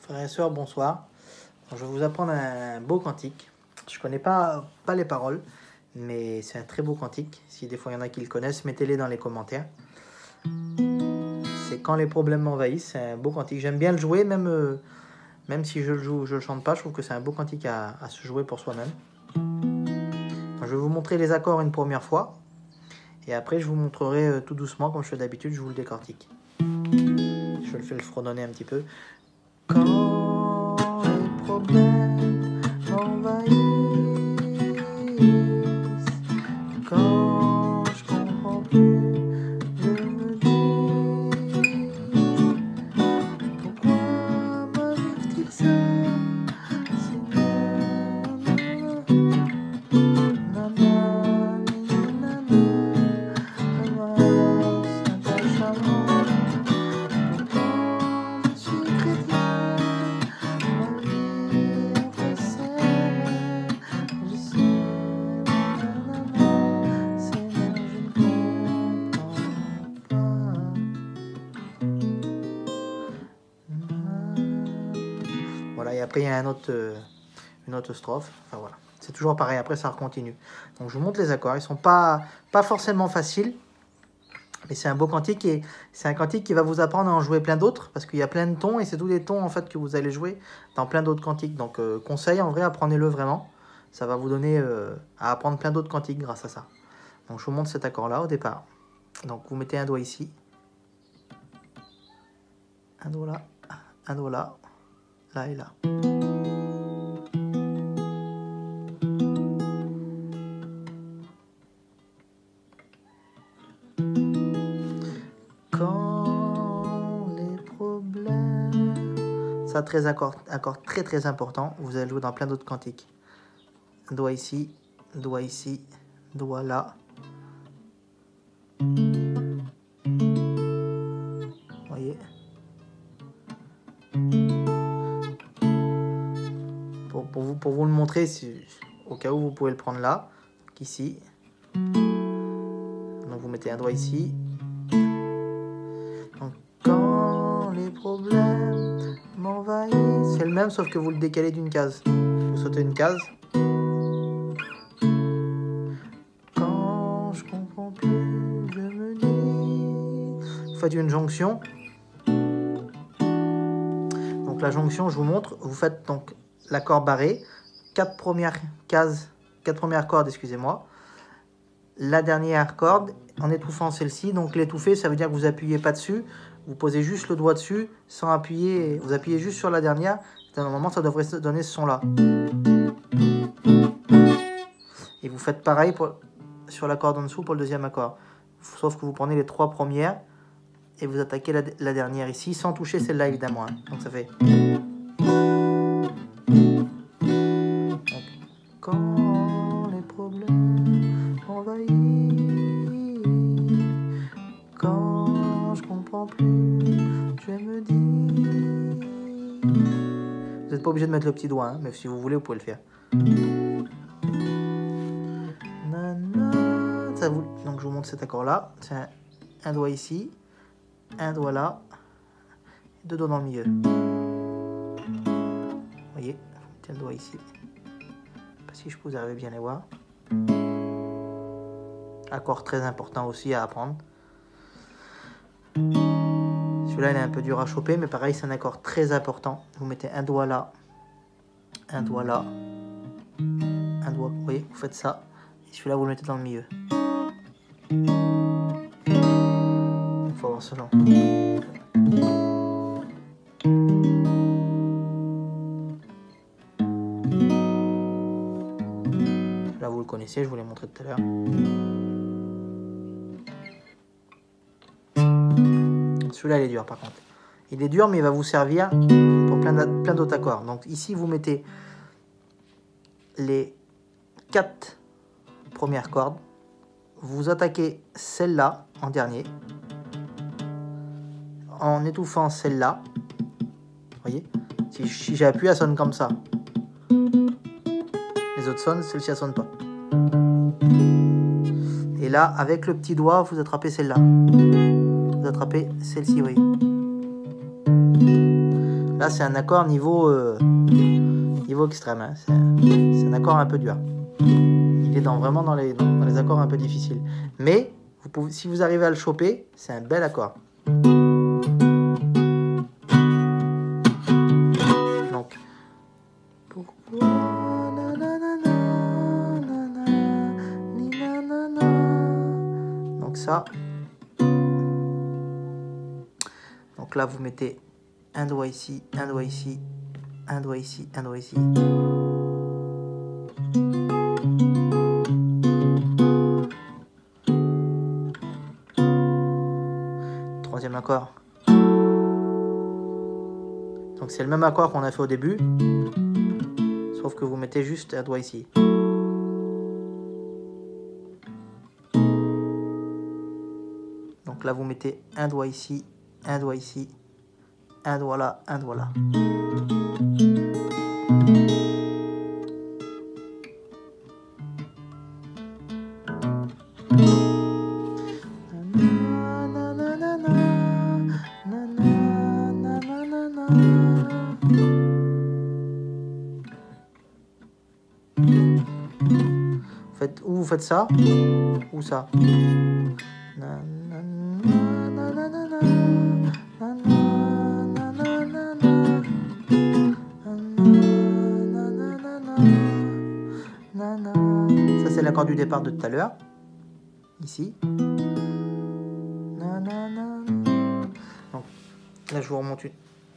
Frères et sœurs, bonsoir. Je vais vous apprendre un beau cantique. Je connais pas les paroles, mais c'est un très beau cantique. Si des fois il y en a qui le connaissent, mettez-les dans les commentaires. C'est quand les problèmes m'envahissent. C'est un beau cantique. J'aime bien le jouer, même si je le chante pas. Je trouve que c'est un beau cantique à se jouer pour soi-même. Je vais vous montrer les accords une première fois. Et après, je vous montrerai tout doucement, comme je fais d'habitude, je vous le décortique. Je vais le fredonner un petit peu. Quand les problèmes m'envahissent, quand je comprends plus, je me dis pourquoi m'arrive-t-il ça? Voilà, et après il y a une autre strophe. Enfin voilà, c'est toujours pareil, après ça continue. Donc je vous montre les accords, ils sont pas forcément faciles, mais c'est un beau cantique et c'est un cantique qui va vous apprendre à en jouer plein d'autres, parce qu'il y a plein de tons et c'est tous les tons en fait que vous allez jouer dans plein d'autres cantiques. Donc conseil, en vrai, apprenez-le vraiment, ça va vous donner à apprendre plein d'autres cantiques grâce à ça. Donc je vous montre cet accord là au départ. Donc vous mettez un doigt ici, un doigt là, un doigt là, là et là. Quand les problèmes... Ça, accord très très important. Vous allez jouer dans plein d'autres cantiques. Doigt ici, doigt là. Voyez. Pour vous le montrer, au cas où vous pouvez le prendre là, donc ici. Donc vous mettez un doigt ici. Donc quand les problèmes m'envahissent, c'est le même sauf que vous le décalez d'une case. Vous sautez une case. Quand je comprends plus, je me dis. Vous faites une jonction. Donc la jonction, je vous montre. Vous faites donc l'accord barré, 4 premières cordes, excusez-moi. La dernière corde en étouffant celle-ci. Donc l'étouffer, ça veut dire que vous appuyez pas dessus, vous posez juste le doigt dessus sans appuyer, vous appuyez juste sur la dernière. Normalement, ça devrait se donner ce son-là. Et vous faites pareil sur la corde en dessous pour le deuxième accord. Sauf que vous prenez les 3 premières et vous attaquez la dernière ici sans toucher celle-là évidemment. Hein. Donc ça fait... Quand les problèmes m'envahissent, quand je comprends plus, je me dis... Vous n'êtes pas obligé de mettre le petit doigt, hein, mais si vous voulez, vous pouvez le faire. Donc je vous montre cet accord-là. C'est un doigt ici, un doigt là, 2 doigts dans le milieu. Vous voyez, vous mettez le doigt ici. Si je peux, vous arrivez bien à les voir. Accord très important aussi à apprendre. Celui-là, il est un peu dur à choper, mais pareil, c'est un accord très important. Vous mettez un doigt là, un doigt là, un doigt. Vous voyez, vous faites ça. Et celui-là, vous le mettez dans le milieu. Il faut avoir ce genre. Là, vous le connaissez, je vous l'ai montré tout à l'heure. Celui-là, il est dur par contre. Il est dur, mais il va vous servir pour plein d'autres accords. Donc ici, vous mettez les 4 premières cordes. Vous attaquez celle-là en dernier. En étouffant celle-là. Vous voyez? Si j'appuie, elle sonne comme ça. Les autres sonnent, celle-ci, elle sonne pas. Et là, avec le petit doigt, vous attrapez celle-là. Vous attrapez celle-ci, oui. Là, c'est un accord niveau extrême. Hein. C'est un accord un peu dur. Il est vraiment dans les accords un peu difficiles. Mais si vous arrivez à le choper, c'est un bel accord. Donc, pourquoi donc ça. Donc là, vous mettez un doigt ici, un doigt ici, un doigt ici, un doigt ici. Troisième accord. Donc c'est le même accord qu'on a fait au début, sauf que vous mettez juste un doigt ici. Donc là, vous mettez un doigt ici, un doigt ici, un doigt là, un doigt là. Ou vous faites ça, ou ça. Ça, c'est l'accord du départ de tout à l'heure. Ici. Donc, là, je vous remonte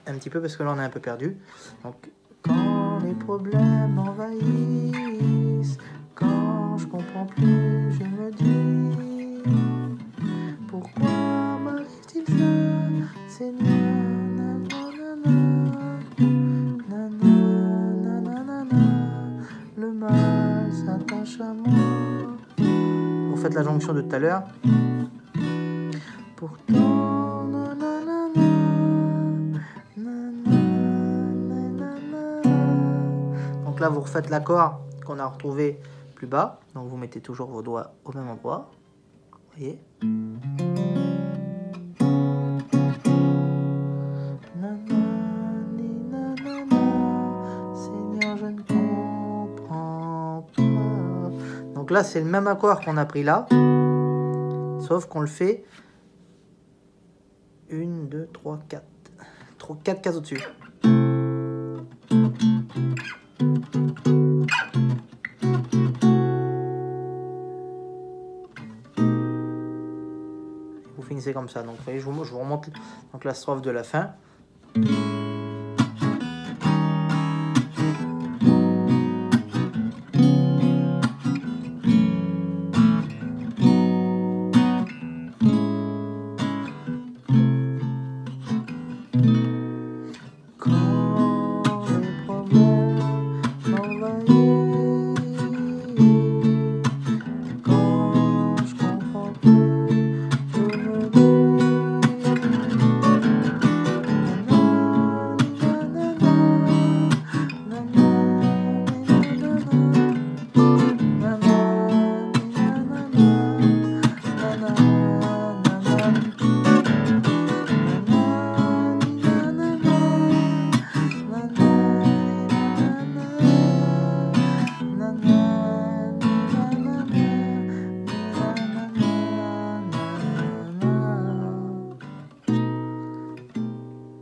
un petit peu parce que là, on est un peu perdu. Donc, quand les problèmes envahissent, quand je comprends plus, je me dis pourquoi m'arrive-t-il ça, Seigneur? Le mal s'attache à moi. Vous faites la jonction de tout à l'heure. Pourtant, donc là, vous refaites l'accord qu'on a retrouvé plus bas. Donc vous mettez toujours vos doigts au même endroit. Vous voyez? Seigneur, je ne comprends pas. Donc là, c'est le même accord qu'on a pris là. Sauf qu'on le fait 1, 2, 3, 4. 4 cases au-dessus. Vous finissez comme ça. Donc, vous voyez, je vous remonte donc, la strophe de la fin.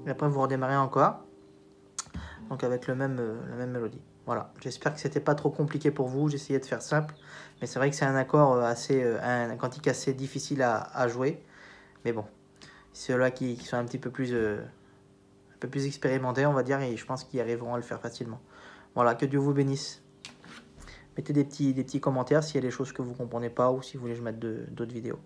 Et après, vous redémarrez encore. Donc avec la même mélodie. Voilà. J'espère que c'était pas trop compliqué pour vous. J'essayais de faire simple. Mais c'est vrai que c'est un accord un cantique assez difficile à jouer. Mais bon. Ceux-là qui sont un peu plus expérimentés, on va dire, et je pense qu'ils arriveront à le faire facilement. Voilà, que Dieu vous bénisse. Mettez des petits commentaires s'il y a des choses que vous ne comprenez pas ou si vous voulez que je mette d'autres vidéos.